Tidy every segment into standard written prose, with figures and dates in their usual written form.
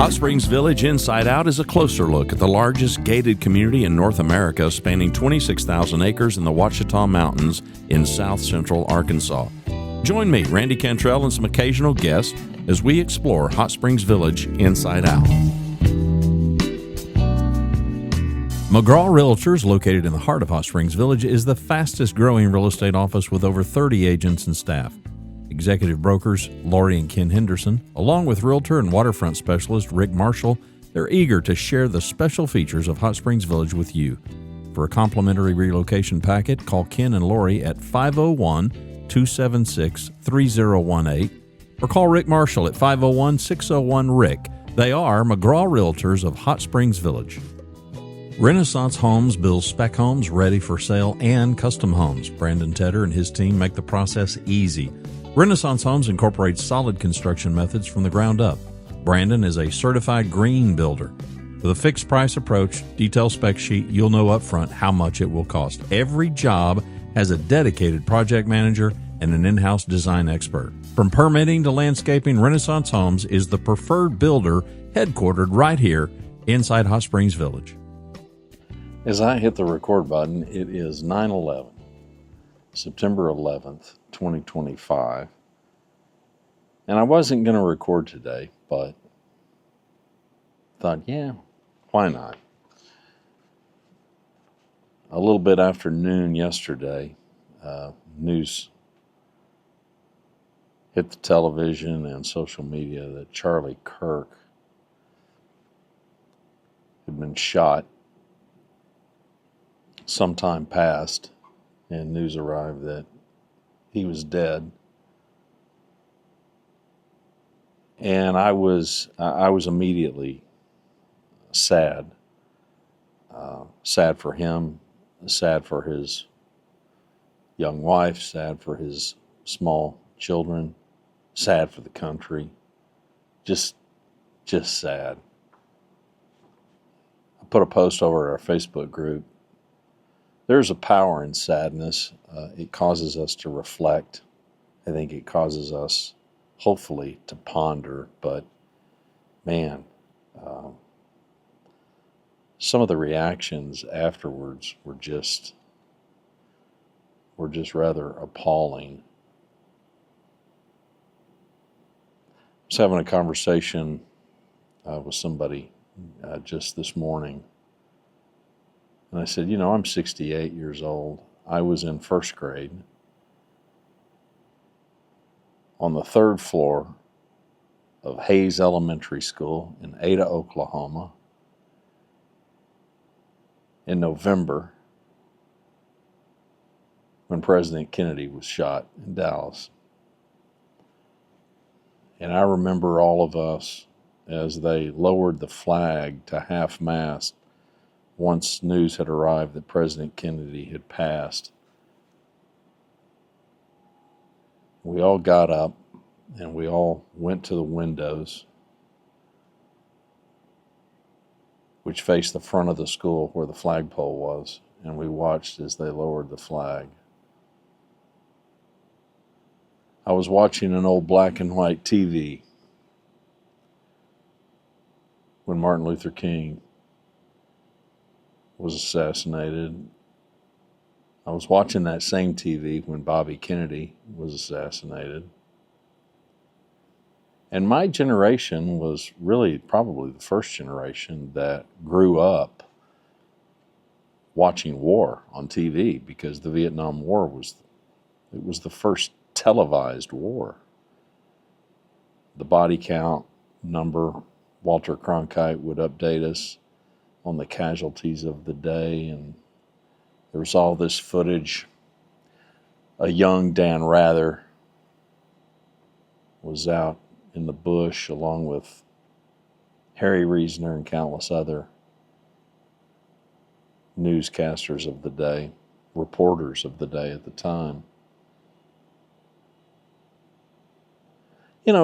Hot Springs Village Inside Out is a closer look at the largest gated community in North America, spanning 26,000 acres in the Ouachita Mountains in south central Arkansas. Join me, Randy Cantrell, and some occasional guests as we explore Hot Springs Village Inside Out. McGraw Realtors, located in the heart of Hot Springs Village, is the fastest growing real estate office with over 30 agents and staff. Executive brokers Lori and Ken Henderson, along with realtor and waterfront specialist Rick Marshall, they're eager to share the special features of Hot Springs Village with you. For a complimentary relocation packet, call Ken and Lori at 501-276-3018 or call Rick Marshall at 501-601-RICK. They are McGraw Realtors of Hot Springs Village. Renaissance Homes builds spec homes ready for sale and custom homes. Brandon Tedder and his team make the process easy. Renaissance Homes incorporates solid construction methods from the ground up. Brandon is a certified green builder. With a fixed price approach, detailed spec sheet, you'll know upfront how much it will cost. Every job has a dedicated project manager and an in-house design expert. From permitting to landscaping, Renaissance Homes is the preferred builder headquartered right here inside Hot Springs Village. As I hit the record button, it is 9/11, September 11th, 2025. And I wasn't going to record today, but thought, yeah, why not? A little bit after noon yesterday, news hit the television and social media that Charlie Kirk had been shot sometime past, and news arrived that he was dead. And I was immediately sad. Sad for him, sad for his young wife, sad for his small children, sad for the country. Just sad. I put a post over at our Facebook group. There's a power in sadness. It causes us to reflect. I think it causes us, hopefully, to ponder. But, man, some of the reactions afterwards were just rather appalling. I was having a conversation with somebody just this morning. And I said, I'm 68 years old. I was in first grade on the third floor of Hayes Elementary School in Ada, Oklahoma in November when President Kennedy was shot in Dallas. And I remember all of us as they lowered the flag to half-mast once news had arrived that President Kennedy had passed. We all got up and we all went to the windows which faced the front of the school where the flagpole was, and we watched as they lowered the flag. I was watching an old black and white TV when Martin Luther King was assassinated. I was watching that same TV when Bobby Kennedy was assassinated. And my generation was really probably the first generation that grew up watching war on TV, because the Vietnam War was the first televised war. The body count number, Walter Cronkite would update us on the casualties of the day, and there was all this footage. A young Dan Rather was out in the bush along with Harry Reasoner and countless other newscasters of the day, reporters of the day at the time.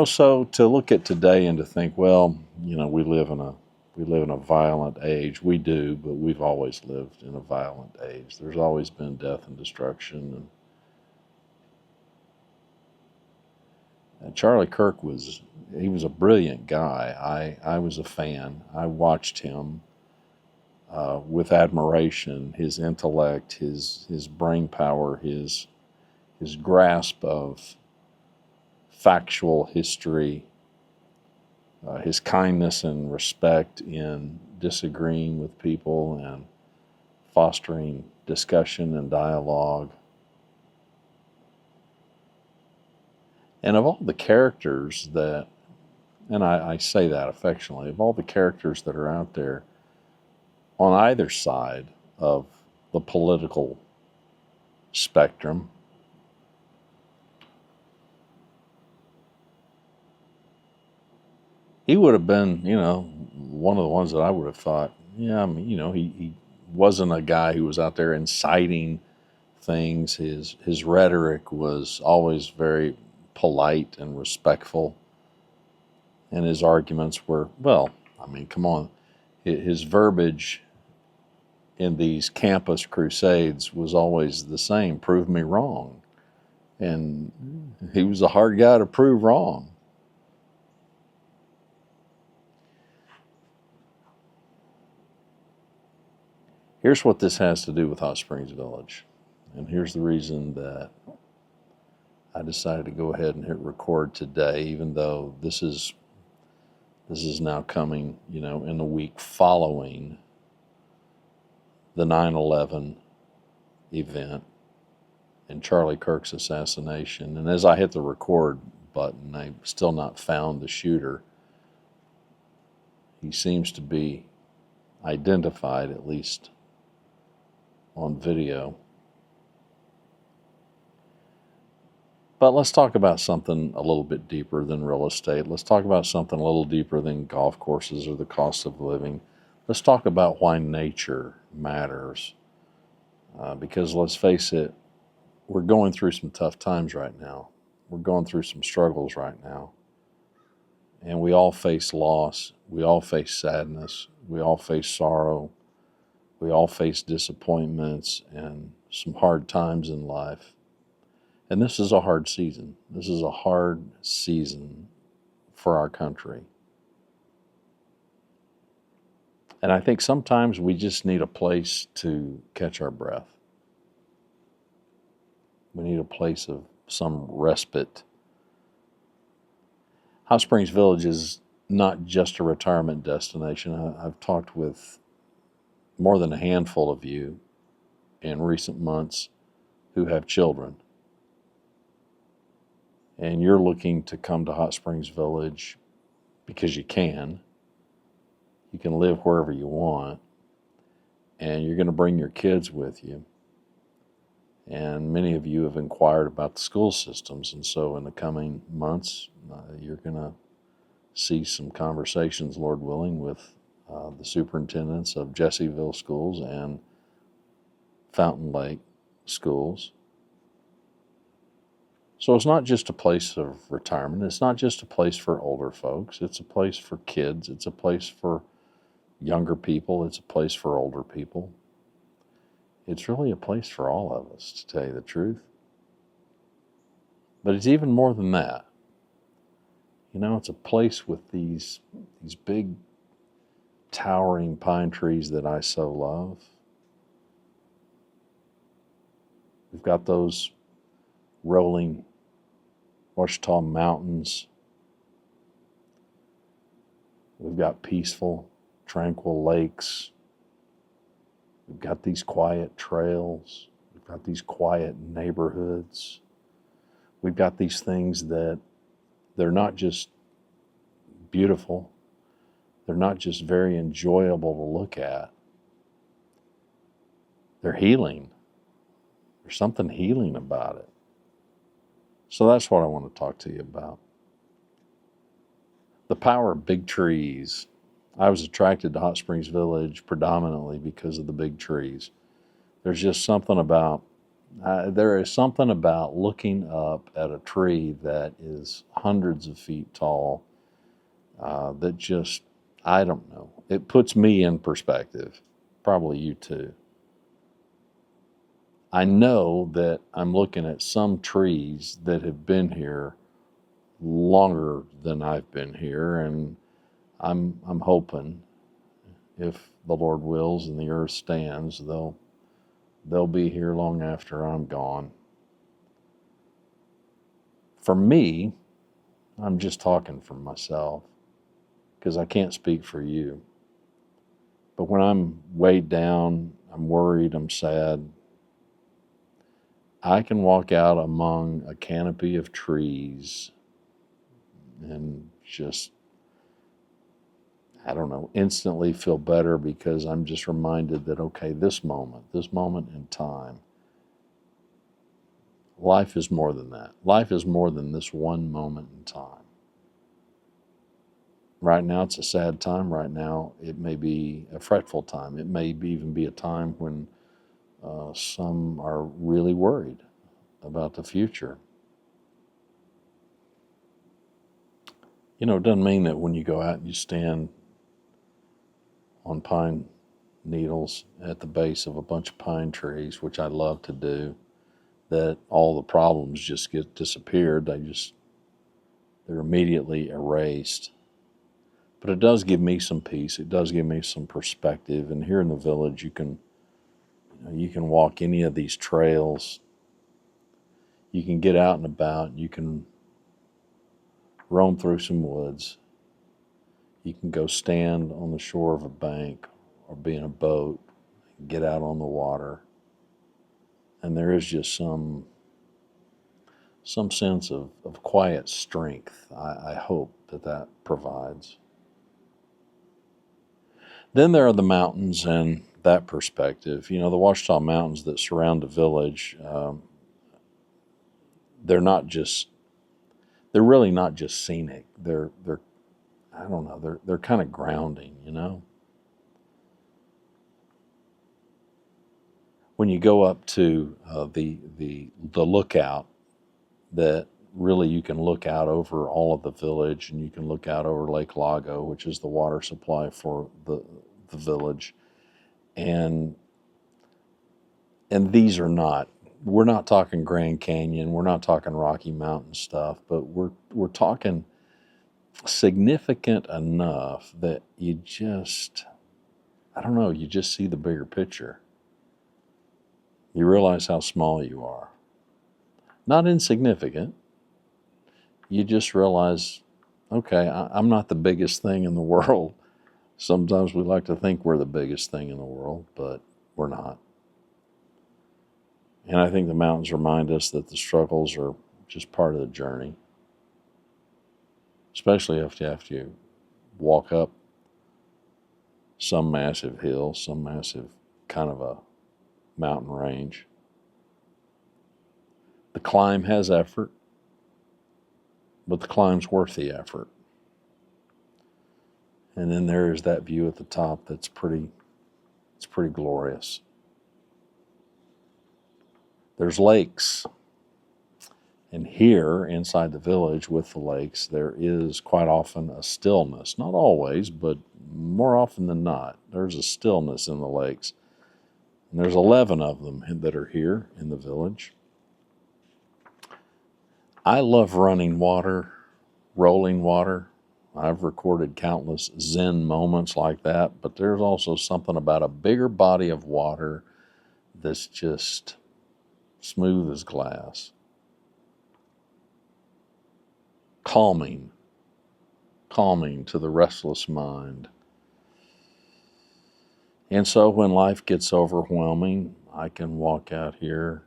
So to look at today and to think, well, we live in a violent age. We do, but we've always lived in a violent age. There's always been death and destruction. And Charlie Kirk was he was a brilliant guy. I was a fan. I watched him with admiration. His intellect, his brain power, his grasp of factual history, his kindness and respect in disagreeing with people and fostering discussion and dialogue. And of all the characters that, and I say that affectionately, of all the characters that are out there on either side of the political spectrum, he would have been, one of the ones that I would have thought, yeah, I mean, he wasn't a guy who was out there inciting things. His rhetoric was always very polite and respectful. And his arguments were, well, I mean, come on. His verbiage in these campus crusades was always the same: prove me wrong. And he was a hard guy to prove wrong. Here's what this has to do with Hot Springs Village. And here's the reason that I decided to go ahead and hit record today, even though this is now coming, in the week following the 9/11 event and Charlie Kirk's assassination. And as I hit the record button, I've still not found the shooter. He seems to be identified, at least on video. But let's talk about something a little bit deeper than real estate. Let's talk about something a little deeper than golf courses or the cost of living. Let's talk about why nature matters. Because let's face it, we're going through some tough times right now. We're going through some struggles right now. And we all face loss. We all face sadness. We all face sorrow. We all face disappointments and some hard times in life. And this is a hard season. This is a hard season for our country. And I think sometimes we just need a place to catch our breath. We need a place of some respite. Hot Springs Village is not just a retirement destination. I've talked with more than a handful of you in recent months who have children. And you're looking to come to Hot Springs Village because you can. You can live wherever you want. And you're going to bring your kids with you. And many of you have inquired about the school systems. And so in the coming months, you're going to see some conversations, Lord willing, with the superintendents of Jessieville schools and Fountain Lake schools. So it's not just a place of retirement. It's not just a place for older folks. It's a place for kids. It's a place for younger people. It's a place for older people. It's really a place for all of us, to tell you the truth. But it's even more than that. It's a place with these big towering pine trees that I so love. We've got those rolling Ouachita Mountains. We've got peaceful, tranquil lakes. We've got these quiet trails. We've got these quiet neighborhoods. We've got these things that they're not just beautiful. They're not just very enjoyable to look at. They're healing. There's something healing about it. So that's what I want to talk to you about. The power of big trees. I was attracted to Hot Springs Village predominantly because of the big trees. There's just something about, there is something about looking up at a tree that is hundreds of feet tall that just, I don't know. It puts me in perspective. Probably you too. I know that I'm looking at some trees that have been here longer than I've been here, and I'm hoping, if the Lord wills and the earth stands, they'll be here long after I'm gone. For me, I'm just talking for myself, because I can't speak for you. But when I'm weighed down, I'm worried, I'm sad, I can walk out among a canopy of trees and just, I don't know, instantly feel better, because I'm just reminded that, okay, this moment in time, life is more than that. Life is more than this one moment in time. Right now, it's a sad time. Right now, it may be a fretful time. It may even be a time when some are really worried about the future. You know, it doesn't mean that when you go out and you stand on pine needles at the base of a bunch of pine trees, which I love to do, that all the problems just get disappeared. They're immediately erased. But it does give me some peace. It does give me some perspective. And here in the village, you can walk any of these trails. You can get out and about. You can roam through some woods. You can go stand on the shore of a bank or be in a boat, get out on the water. And there is just some sense of quiet strength, I hope that provides. Then there are the mountains and that perspective. You know, the Ouachita Mountains that surround the village, they're really not just scenic. They're I don't know, they're kind of grounding, you know. When you go up to the lookout, that really you can look out over all of the village, and you can look out over Lake Lago, which is the water supply for the village. And these are not, we're not talking Grand Canyon, we're not talking Rocky Mountain stuff, but we're talking significant enough that you just, I don't know, you just see the bigger picture. You realize how small you are. Not insignificant. You just realize, okay, I'm not the biggest thing in the world. Sometimes we like to think we're the biggest thing in the world, but we're not. And I think the mountains remind us that the struggles are just part of the journey, especially if you have to walk up some massive hill, some massive kind of a mountain range. The climb has effort, but the climb's worth the effort. And then there is that view at the top that's pretty glorious. There's lakes. And here inside the village with the lakes, there is quite often a stillness. Not always, but more often than not, there's a stillness in the lakes. And there's 11 of them that are here in the village. I love running water, rolling water. I've recorded countless Zen moments like that, but there's also something about a bigger body of water that's just smooth as glass. Calming to the restless mind. And so when life gets overwhelming, I can walk out here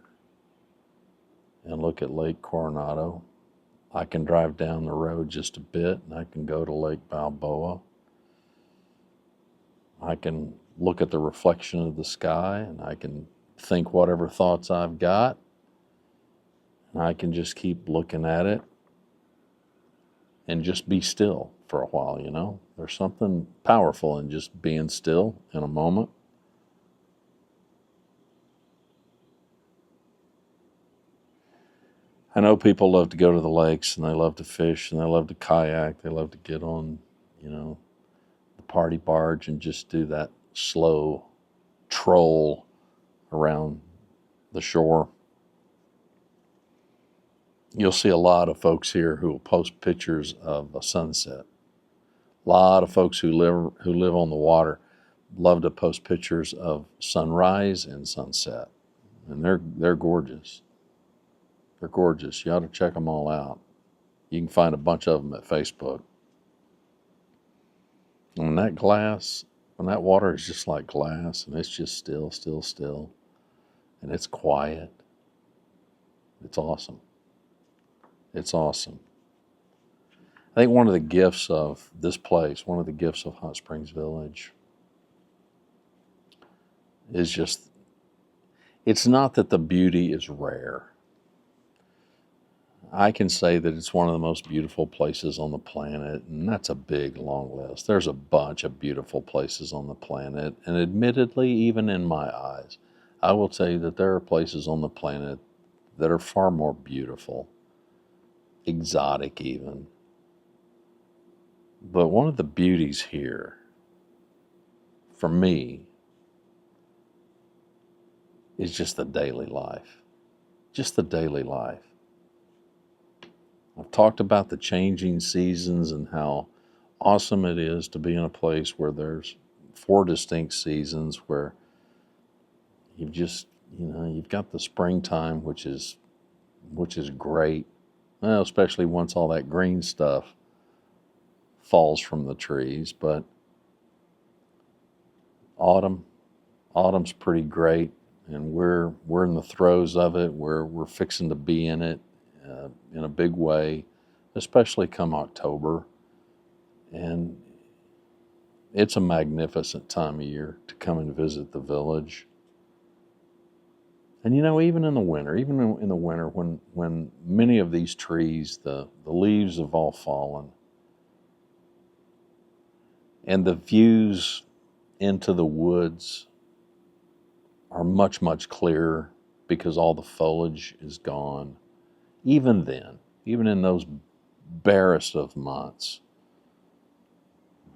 and look at Lake Coronado. I can drive down the road just a bit and I can go to Lake Balboa. I can look at the reflection of the sky and I can think whatever thoughts I've got. And I can just keep looking at it and just be still for a while, you know. There's something powerful in just being still in a moment. I know people love to go to the lakes and they love to fish and they love to kayak. They love to get on, you know, the party barge and just do that slow troll around the shore. you'll see a lot of folks here who will post pictures of a sunset. A lot of folks who live on the water love to post pictures of sunrise and sunset, and they're gorgeous. They're gorgeous. You ought to check them all out. You can find a bunch of them at Facebook. And when that water is just like glass, and it's just still, still, still, and it's quiet, it's awesome. It's awesome. I think one of the gifts of this place, one of the gifts of Hot Springs Village, is just, it's not that the beauty is rare. I can say that it's one of the most beautiful places on the planet, and that's a big, long list. There's a bunch of beautiful places on the planet, and admittedly, even in my eyes, I will tell you that there are places on the planet that are far more beautiful, exotic even. But one of the beauties here, for me, is just the daily life. Just the daily life. I've talked about the changing seasons and how awesome it is to be in a place where there's 4 distinct seasons, where you've got the springtime, which is great. Well, especially once all that green stuff falls from the trees. But autumn's pretty great, and we're in the throes of it. We're fixing to be in it in a big way, especially come October. And it's a magnificent time of year to come and visit the village. And even in the winter, when many of these trees, the leaves have all fallen, and the views into the woods are much, much clearer because all the foliage is gone. Even then, even in those barest of months,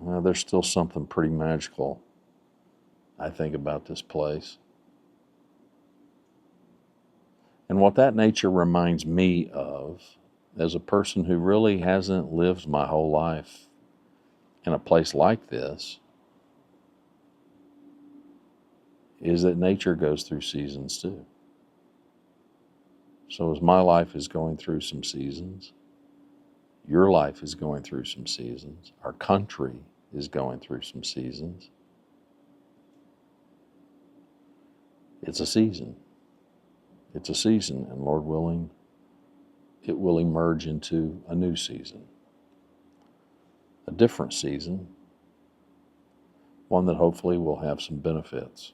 there's still something pretty magical, I think, about this place. And what that nature reminds me of, as a person who really hasn't lived my whole life in a place like this, is that nature goes through seasons too. So as my life is going through some seasons, your life is going through some seasons, our country is going through some seasons. It's a season. It's a season, and Lord willing, it will emerge into a new season, a different season, one that hopefully will have some benefits.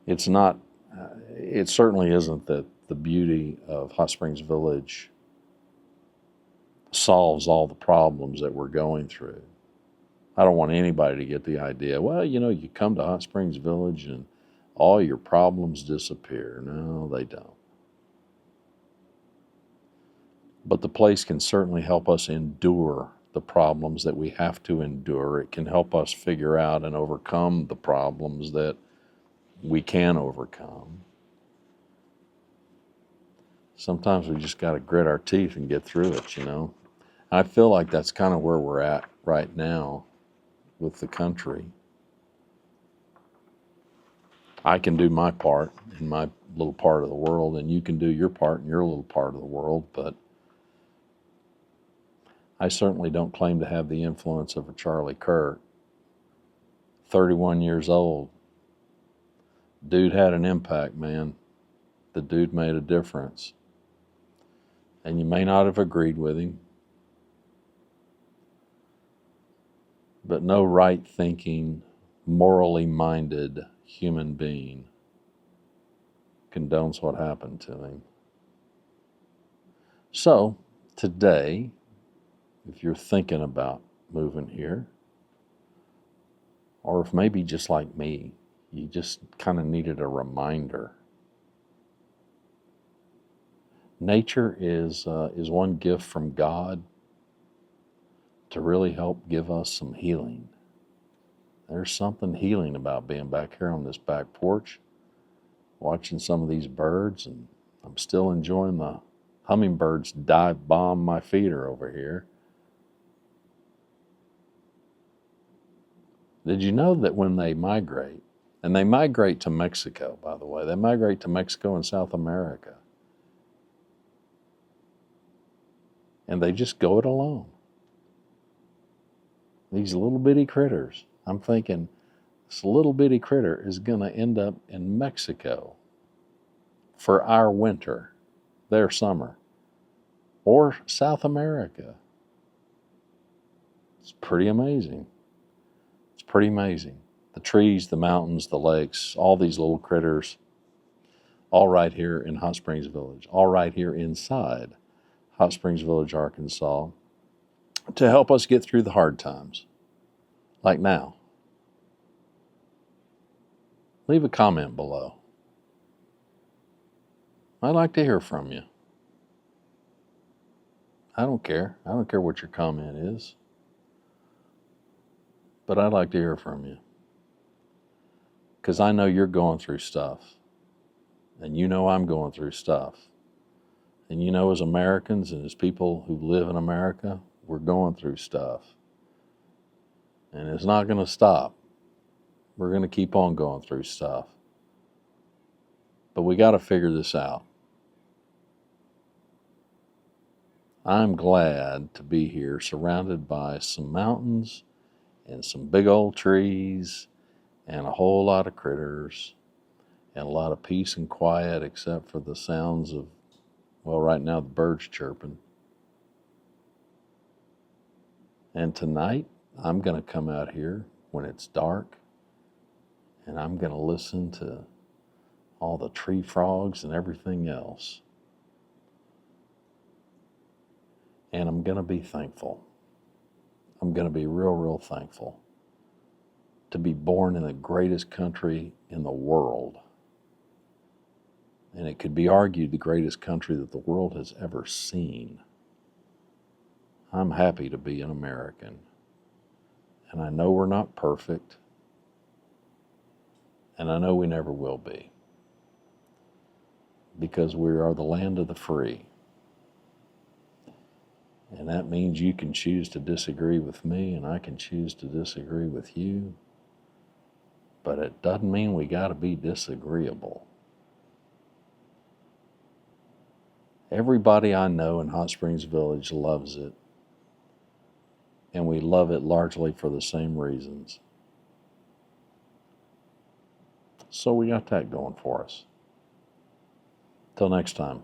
It certainly isn't that the beauty of Hot Springs Village solves all the problems that we're going through. I don't want anybody to get the idea, well, you come to Hot Springs Village and all your problems disappear. No, they don't. But the place can certainly help us endure the problems that we have to endure. It can help us figure out and overcome the problems that we can overcome. Sometimes we just got to grit our teeth and get through it, I feel like that's kind of where we're at right now with the country. I can do my part in my little part of the world, and you can do your part in your little part of the world, but I certainly don't claim to have the influence of a Charlie Kirk. 31 years old. Dude had an impact, man. The dude made a difference. And you may not have agreed with him, but no right-thinking, morally minded human being condones what happened to him. So, today, if you're thinking about moving here, or if maybe just like me, you just kind of needed a reminder. Nature is one gift from God to really help give us some healing. There's something healing about being back here on this back porch, watching some of these birds and I'm still enjoying the hummingbirds dive bomb my feeder over here. Did you know that when they migrate, and they migrate to Mexico, by the way, they migrate to Mexico and South America, and they just go it alone. These little bitty critters, I'm thinking, this little bitty critter is going to end up in Mexico for our winter, their summer, or South America. It's pretty amazing. It's pretty amazing. The trees, the mountains, the lakes, all these little critters, all right here in Hot Springs Village, all right here inside Hot Springs Village, Arkansas, to help us get through the hard times, like now. Leave a comment below. I'd like to hear from you. I don't care. I don't care what your comment is. But I'd like to hear from you. Because I know you're going through stuff. And you know I'm going through stuff. And you know, as Americans and as people who live in America, we're going through stuff. And it's not going to stop. We're going to keep on going through stuff. But we got to figure this out. I'm glad to be here surrounded by some mountains and some big old trees and a whole lot of critters and a lot of peace and quiet except for the sounds of, well, right now the birds chirping. And tonight I'm going to come out here when it's dark and I'm going to listen to all the tree frogs and everything else. And I'm going to be thankful. I'm going to be real thankful to be born in the greatest country in the world. And it could be argued the greatest country that the world has ever seen. I'm happy to be an American. And I know we're not perfect. And I know we never will be. Because we are the land of the free. And that means you can choose to disagree with me and I can choose to disagree with you. But it doesn't mean we got to be disagreeable. Everybody I know in Hot Springs Village loves it. And we love it largely for the same reasons. So we got that going for us. Till next time,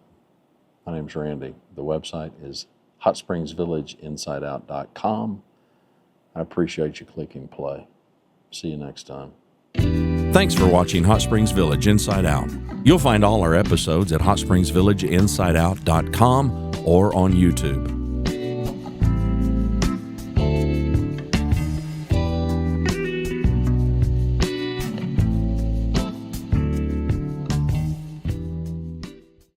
my name's Randy. The website is hotspringsvillageinsideout.com. I appreciate you clicking play. See you next time. Thanks for watching Hot Springs Village Inside Out. You'll find all our episodes at hotspringsvillageinsideout.com or on YouTube.